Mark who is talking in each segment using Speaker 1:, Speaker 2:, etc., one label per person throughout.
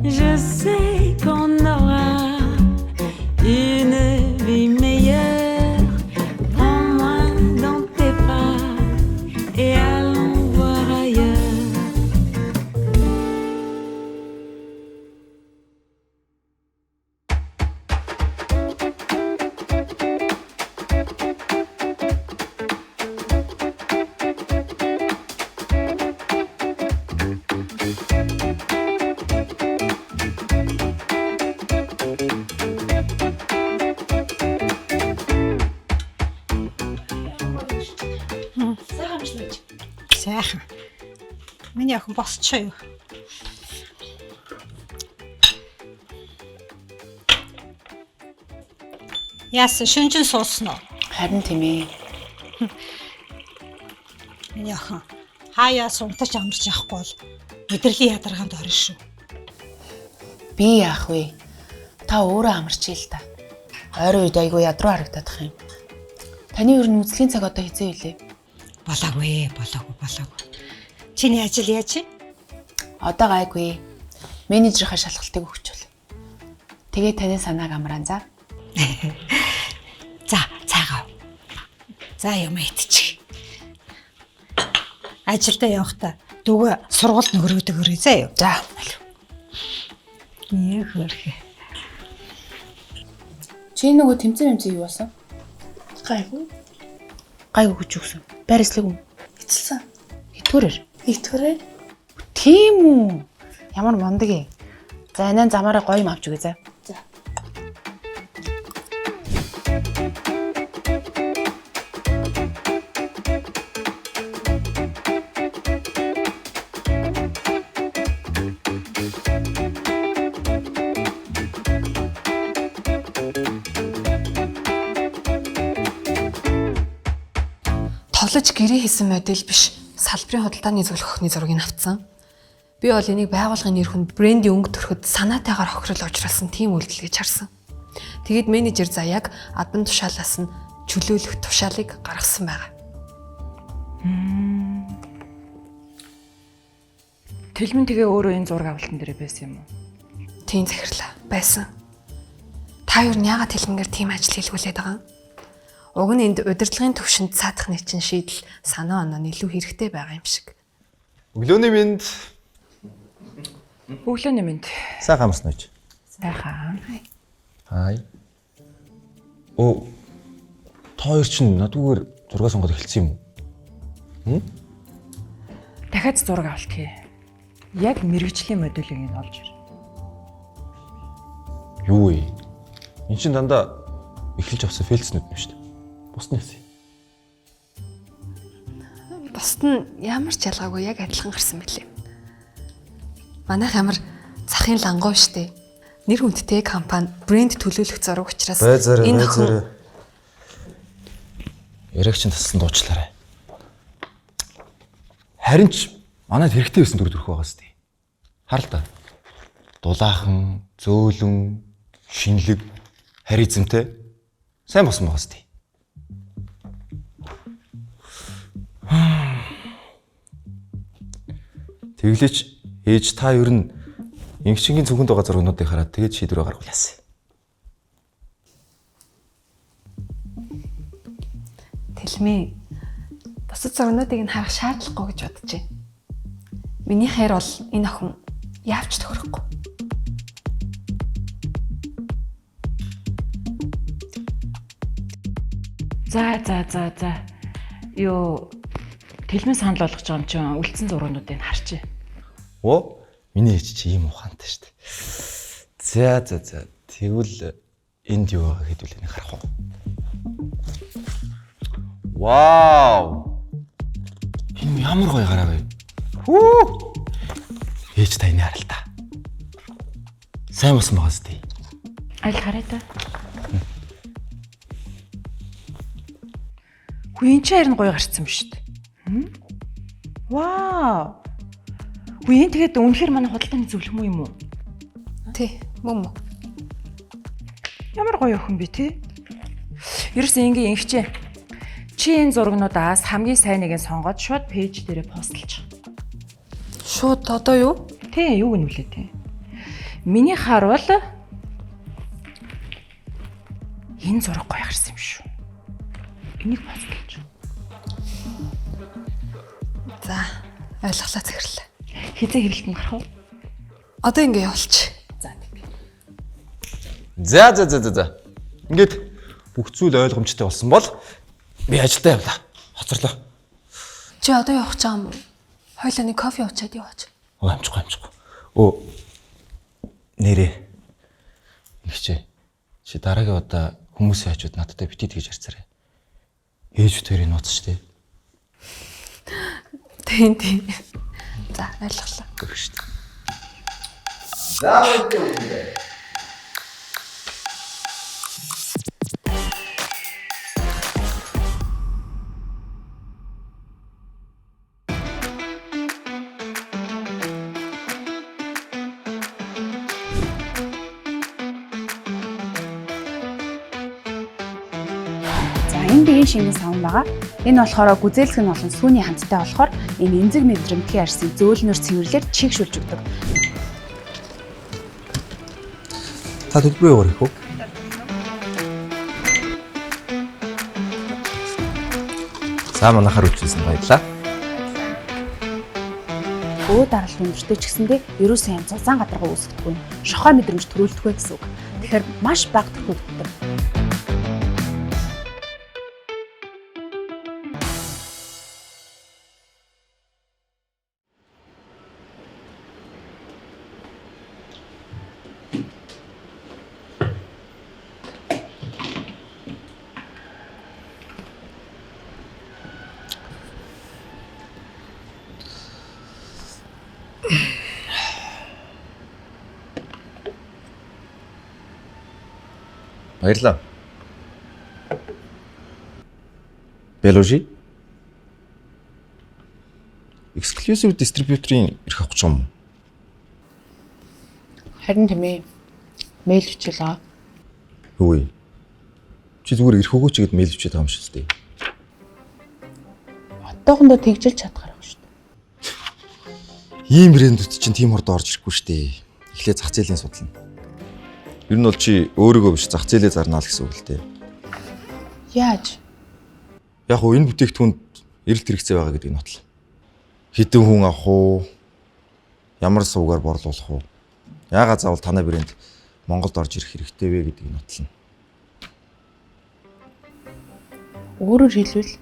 Speaker 1: Je sais qu'on aura une vie meilleure. Prends-moi dans tes bras et allons voir ailleurs.
Speaker 2: Сайхан. Миний охин босчихоо юу? Яасан шүнжин суусан уу?
Speaker 3: Харин тийм ээ.
Speaker 2: Миний охин хаяа сунтаж амарч явахгүй бол мэдрэлийн ядаргаанд орно шүү.
Speaker 3: Би яах вэ? Та өөрөө амарчээ л та. Ойрын үед айгүй ядруу харагдах юм. Таны ер нь үзлийн цаг одоо хизээ үлээ?
Speaker 2: Болоогүй. Чиний ажил яаж вэ?
Speaker 3: Одоо гайгүй. Менежерийнхаа шалгалтыг өгчүүл. Тэгээ таны санааг амраан за.
Speaker 2: За, цаагаа. За юм идчих. Ажилдаа явахдаа дүүгээ сургуульд нөрөөдөг өрөө заа юу?
Speaker 3: За.
Speaker 2: Нээ хөрхи.
Speaker 3: Чи нөгөө тэмцээн юу басан? Гайгүй гэж өгсөн. Байрслаг юм.
Speaker 4: Эцэлсэн.
Speaker 3: Итгүүрээр. Тийм үү? Ямар мундаг юм. За энэ замаараа гоё юм авч үгээ за.
Speaker 4: За.
Speaker 5: Тоглож гэрээ хийсэн модель биш, салбарын худалдааны зөвлөх охины зургийг авцсан. Би бол энийг байгууллагын нэр хүнд брендийн өнгө төрөхөд санаатайгаар хохирол учруулсан тийм үйлдэл гэж харсан. Тэгэд менежер заяаг албан тушаалаас нь чөлөөлөх тушаалыг гаргасан байгаа.
Speaker 6: Тэлмэн тэгээ өөрөө энэ зураг авалтан дээр байсан юм уу?
Speaker 5: Тийм захирлаа байсан. Та юу яагаад тэлмэнгээр тийм ажил хийлгүүлээд байгаа юм? Уг нь энд удирдлагын төвшөнд цаадах нэгчин шийдэл санаа оноо нь илүү хэрэгтэй байгаа юм шиг.
Speaker 7: Өглөөний минь
Speaker 6: Өглөөний минь.
Speaker 7: сайхан амарсан уу?
Speaker 6: Сайхан.
Speaker 7: Хай. Та хоёр чинь надгүйгээр зураг сонгоод эхэлсэн юм уу?
Speaker 6: Дахиад зураг авалт хий. Яг мэрэгжлийн модулийг нь олж ир.
Speaker 7: Юу вэ? Энд чинь дандаа эхэлж авсан фэлцнүүд юм шүү дээ. Бусны хэсэг.
Speaker 5: Бусд нь ямар ч ялгаагүй яг адилхан гарсан мөлий. Манайх ямар захын лангуу штэ. Нэр хүндтэй компани брэнд төлөөлөх зураг учраас
Speaker 7: энэ охин яригчин тассан дуучлаарай. Харин ч манайд хэрэгтэй байсан дүр төрх байгаа сте. Хар л та. Дулаахан, зөөлөн, шинэлэг, харизмтэй сайн босон байгаа сте. Тэглээч ээж та ер нь ингчингийн зөвхөнд байгаа зургуудыг хараад тэгээд шийдвэр гаргуулъя.
Speaker 5: Тэлмээ бусад зургуудыг нь харах шаардлагагүй гэж бодож байна. Миний хайр бол энэ охин яавч тохирохгүй.
Speaker 6: За. Юу тэлмэн санал болгож байгаа юм чинь үлдсэн зургуудыг харчээ.
Speaker 7: Оо, миний ээж чи ийм ухаантай шүү дээ. За. Тэгвэл энд юу байгаа хэдүүлээ нэг харах уу. Вау! Энэ ямар гоё гараа вэ? Хүү! Ээж та энэ харал та. Сайн болсон байгаа сте.
Speaker 6: Аль хараа та. Хүү энэ ч харин гоё гарцсан биз дээ. Вау! Хүү энэ тэгээд үнэхээр манай худалдааны зөвлөх юм уу?
Speaker 5: Тий, мөн.
Speaker 6: Ямар гоё охин бэ те? Ерөөсөө ингээ ингэчээ. Чи энэ зургнуудаас хамгийн сайныг нь сонгоод шууд пэйж дээрээ постлж.
Speaker 5: Шууд одоо юу?
Speaker 6: Тий, юу гэнэ үлээ те. Миний харуул энэ зураг гоё харсан юм шүү. Энийг боцлооч.
Speaker 5: За, ойлголоо захирлаа.
Speaker 6: Хизээ хэвлэлтэн гарах уу?
Speaker 5: Одоо ингэ явуулчих.
Speaker 7: За. Ингээд бүх зүйл ойлгомжтой болсон бол би ажилдаа явлаа. Хоцорлоо.
Speaker 5: Чи одоо явах гэж байгаа юм уу? Хойлоо нэг кофе уучаад яваач.
Speaker 7: Амжихгүй. Нэрээ. Ихчээ. Чи дараагийн удаа хүмүүсийн хажууд надтай битээ тэгж харцаарай. Ээж төрийн нууц штэ.
Speaker 5: Тийм. За, ойлголоо.
Speaker 7: Гэх штэ.
Speaker 3: За энэ биеийн шингэн савн байгаа. Энэ болохоор гүзээлсэг нь болон сүүний хамттай болохоор энэ эмзэг мэдрэмтгий арсын зөөлнөр цэвэрлэр чигшүүлж өгдөг.
Speaker 7: Та төлбөрөө өгөх үү? За манайхаар үлдсэн баярлаа.
Speaker 3: Өө даралт өндөртэй ч гэсэндээ ерөөсөө юм цуцаан гадаргаа үүсгэдэггүй. Шохоо мэдрэмж төрүүлдэггүй гэсэн үг. Тэгэхээр маш бага төрүүлдэг.
Speaker 7: Баярлалаа. Беложи. Exclusive distributor-ийн ирэх авах гэж юм.
Speaker 3: Харин тийм ээ. Мэйл хичээл аа.
Speaker 7: Үгүй. Чи зүгээр ирэх өгөөч гэд мэйл бичээд байгаа юм шүү дээ.
Speaker 3: Одоохондоо тэгжилж чадах арга шүү дээ.
Speaker 7: Ийм брэндүүд чинь тийм хордоо орж ирэхгүй шүү дээ. Эхлээд зах зээлийн судална. Ер нь бол чи өөрийгөө биш зах зээлээ зарнаа л гэсэн үг л дээ.
Speaker 3: Яаж?
Speaker 7: Яг уу энэ бүтээгдэхүүнд эрэлт хэрэгцээ байгаа гэдгийг нотлоо. Хэдэн хүн авах уу? Ямар сувгаар борлуулах уу? Яагаад заавал танай брэнд Монголд орж ирэх хэрэгтэй вэ гэдгийг нотлно.
Speaker 3: Өөрөөр хэлбэл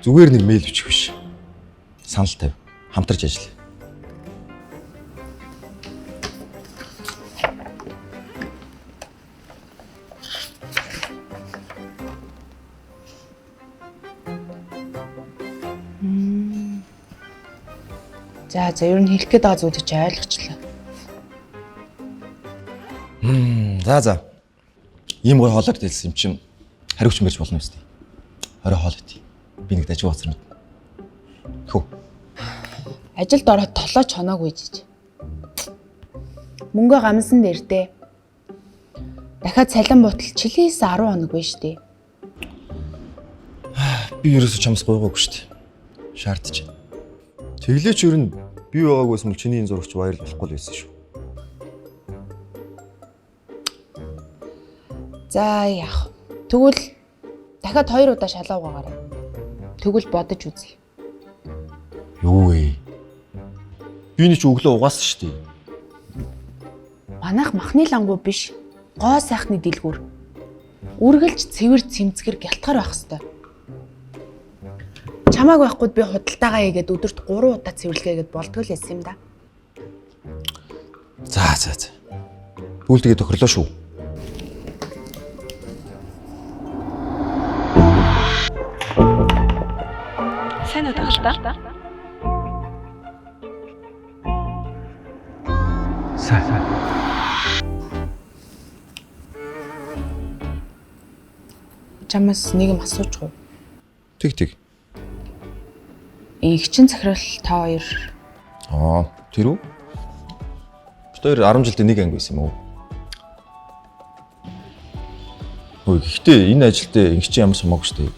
Speaker 7: Зүгээр нэг мэйл бичих биш. Санал тавь. Хамтарч ажиллая.
Speaker 3: За ер нь хэлэх гээд байгаа зүйлийг чи ойлгочлаа.
Speaker 7: За. Ийм гой хоолоор дэлсэн юм чинь хариуч мэрж болно үстэй. Орой хоол ити. Би нэг дажиг уцар мэд. Хөө.
Speaker 3: Ажилд ороод толооч хоноогүй жиж. Мөнгө гамсан дээр дээ. Дахиад цалин бутал жилээс 10 хоног байна штэ.
Speaker 7: Би ерөөсө чамс гойгоогүй штэ. Шаардчих. Тэглээч ер нь би байгаагүйсэн бол чиний энэ зурагч баяр болохгүй л байсан шүү.
Speaker 3: За яах. Тэгвэл дахиад 2 удаа шалаа угаагаарай. Тэгвэл бодож үзье.
Speaker 7: Юу вэ? Би нэг ч өглөө угаасан шүү дээ.
Speaker 3: Манайх махны лангуу биш. Гоо сайхны дэлгүүр. Үргэлж цэвэр цэмцгэр гялтгаар байх хэвээр. Чамааг байхгүйд би худалдаагаа хийгээд өдөрт 3 удаа цэвэрлэгээгээд болдгоо л яасан юм да.
Speaker 7: За. Бүгд тэгээ тохирлоо шүү.
Speaker 5: Сайн удаа та.
Speaker 7: Сайн.
Speaker 3: Чамаас нэг юм асууж гоо.
Speaker 7: Тэг.
Speaker 3: Игчин захирал та хоёр.
Speaker 7: Тэр үү? Бид хоёр 10 жилдээ нэг анги байсан юм уу? Гэхдээ энэ ажилд ингч ямар сумаагүй шүү дээ.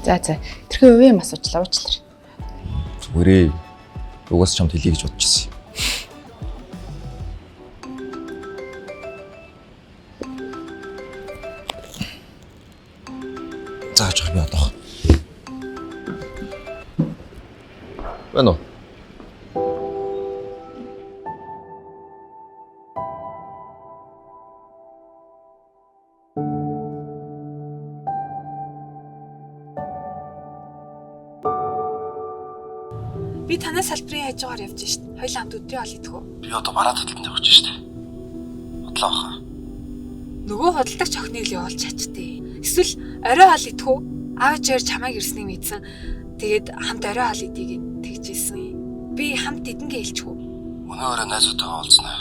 Speaker 3: За. Тэрхээ өвөө юм асуучлаа уучлаарай.
Speaker 7: Зүгээрээ. Угаас чамд хэлье гэж бодож ирсэн. Байна уу?
Speaker 5: Би танаас салбарын хажуугаар явж шít. Хоёулаа хамт өдрийн хоол идэх үү?
Speaker 7: Би одоо бараа таталтанд явж штэ. Бодлоо баха.
Speaker 5: Нөгөө худалдагч охиныг л явуулж чачтээ. Эсвэл орой хоол идэх үү? Аав ээжээр чамайг ирснийг мэдсэн. Тэгээд хамт орой хоол идэх гэж тэгжсэн. Би хамт идэнгээ хэлчих үү?
Speaker 7: Өнөөрөө найзуудтайгаа уулзнаа.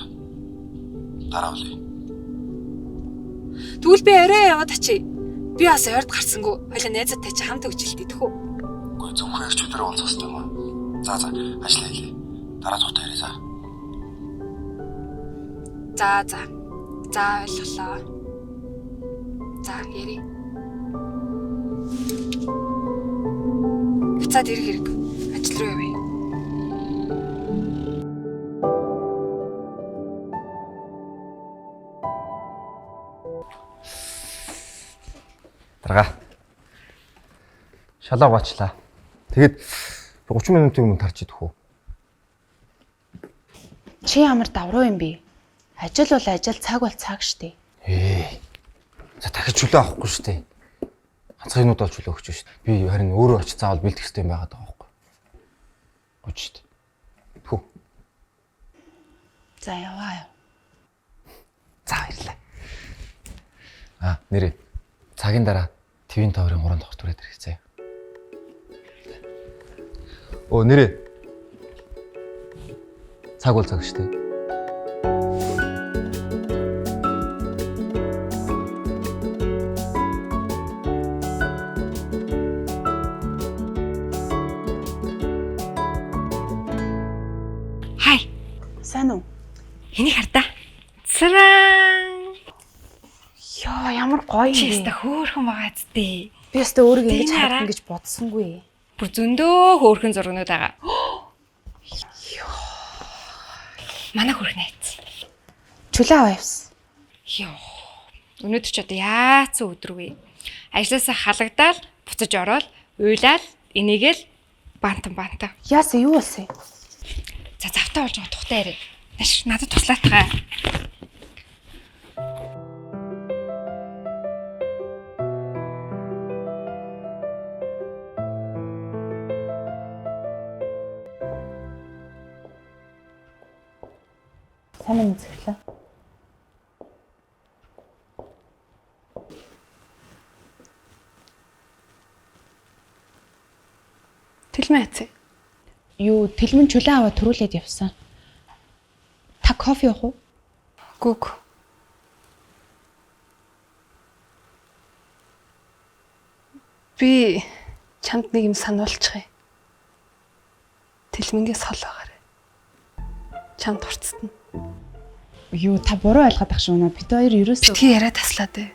Speaker 7: Дараа үлээ.
Speaker 5: Тэгвэл би орой яваад очие. Би бас ойрд гарсангүй. Хоёулаа найзуудтай чи хамт өгчлөлт идэх үү?
Speaker 7: Үгүй зөвхөн ирчүүдээр уулзах хэрэгтэй юм аа. За ажиллаа хийе. Дараа туутаа ярий за.
Speaker 5: За ойлголоо. За яри. Буцаад ирэх хэрэг. Ажил руу явъя.
Speaker 7: Дарга. Шалаа бачлаа. Тэгэд 30 минутын өмнө тарч идэх үү?
Speaker 3: Чи ямар давруу юм бэ? Ажил бол ажил, цаг бол цаг штэ.
Speaker 7: За дахиж чөлөө авахгүй штэ. Ганцхан юмуд бол чөлөө өгч штэ. Би харин өөрөө очиж заавал бэлдэх хэрэгтэй юм байгаад байгаа байхгүй. Гүж штэ. Тхүү.
Speaker 3: За яваа.
Speaker 7: За баярлалаа. Нэрээ. Цагийн дараа ТV-ийн товрын 3 давхар түрээд ирэх заяа. Нэрээ. Цаг бол цаг штэ.
Speaker 4: Хай.
Speaker 3: Сайн уу?
Speaker 4: Энийг хардаа. Царан.
Speaker 3: Йоо, ямар гоё юм
Speaker 4: Чиста
Speaker 3: бэ?
Speaker 4: хөөрхөн байгаа зү.
Speaker 3: Би өөртөө өөрийгөө ингэж
Speaker 4: Тэ
Speaker 3: харах
Speaker 4: нараа.
Speaker 3: гэж бодсонгүй.
Speaker 4: Бүр зөндөө хөөрхөн зургнууд байгаа. Манай хөөрхөн айц.
Speaker 3: Чөлөө аваа явсан.
Speaker 4: Йоо. Өнөөдөр ч одоо яац өдөр вэ? Ажлаасаа халагдаад буцаж ороод уйлаад энийгэл бантан.
Speaker 3: Яасан юу болсон?
Speaker 4: За завтаа болж байгаа тухтай яриа. Наш надад туслаатгаа.
Speaker 3: Сайн мэд зөвлөө.
Speaker 5: Тэлмээц.
Speaker 3: Юу, тэлмэн чөлөө аваа төрүүлээд явсан. Та кофе явах уу?
Speaker 5: Гүг. Би чамд нэг юм сануулчихъя. Тэлмэнгээс хол байгаарай. Чамд турцсан.
Speaker 3: Юу, та буруу ойлгоод ах шүү нөө. Бид хоёр ерөөсөө
Speaker 5: Битгий яриа таслаад ээ.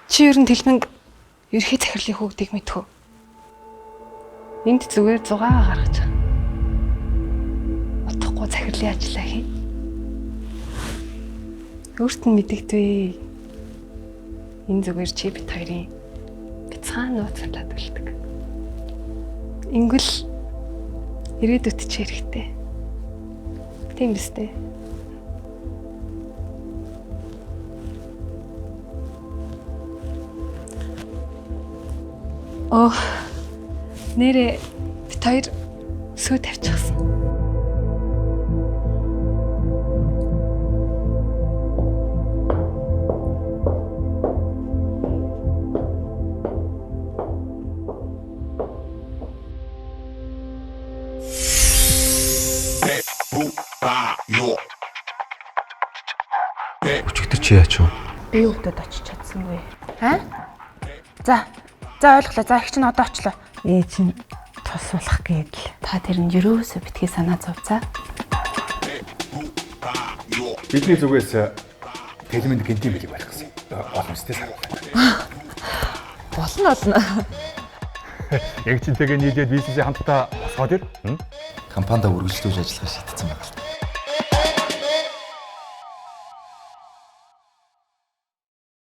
Speaker 5: Чи ер нь тэлмэнг ерхий захирлын хүүхдийг мэдхүү. Энд зүгээр 6 гаргаж байгаа. Утгахгүй захирлын ажиллаа хий. Өөрт нь мэдэгдвээ. Энэ зүгээр чи бит хоёрын бяцхан нууцлаад үлдэг. Ингүүл ирээдүйд чи хэрэгтэй. Тийм биз дээ. Нэрээ бит хоёр сүү тавьчихсан.
Speaker 7: Өчигдөр чи яач вэ?
Speaker 3: би өгдөд очиж чадсангүй. За ойлголоо. За их чинь одоо очлоо.
Speaker 2: Чинь тус болох гээл.
Speaker 3: Та тэр нь ерөөсөө битгий санаа зовцаа.
Speaker 8: Бидний зүгээс тэлмэнд гинтийн билег барих гэсэн. Боломжтой саруулаа.
Speaker 3: Болно.
Speaker 8: Яг чинтэйгээ нийлээд бизнесээ хамтдаа босгоод ир.
Speaker 7: Компанида үргэлжлүүлж ажиллахаар шийдсэн байна.